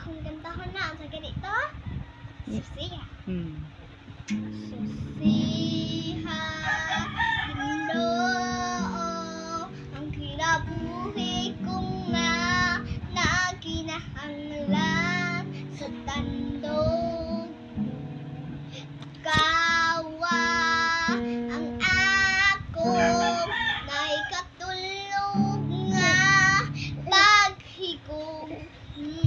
akong kantahan na sa ganito. Susiha. Susiha, Ginoo, ang kinabuhi kong nga na kinahanglan sa tandog. Kawa ang ako na'y katulog nga paghigog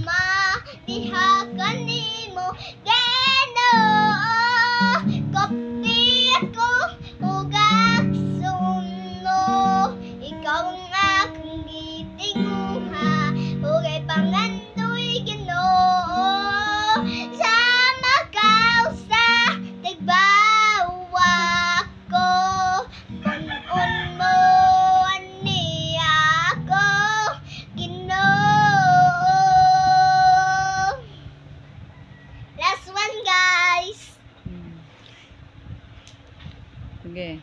madihakan nimo Ginoo. Kopti ako ugak suno, ikaw ang akong gitinguha, ugay pangandoy Ginoo. Sama ka sa tigbawa ko, punon mo ani ako Ginoo. Last one, guys. Sige.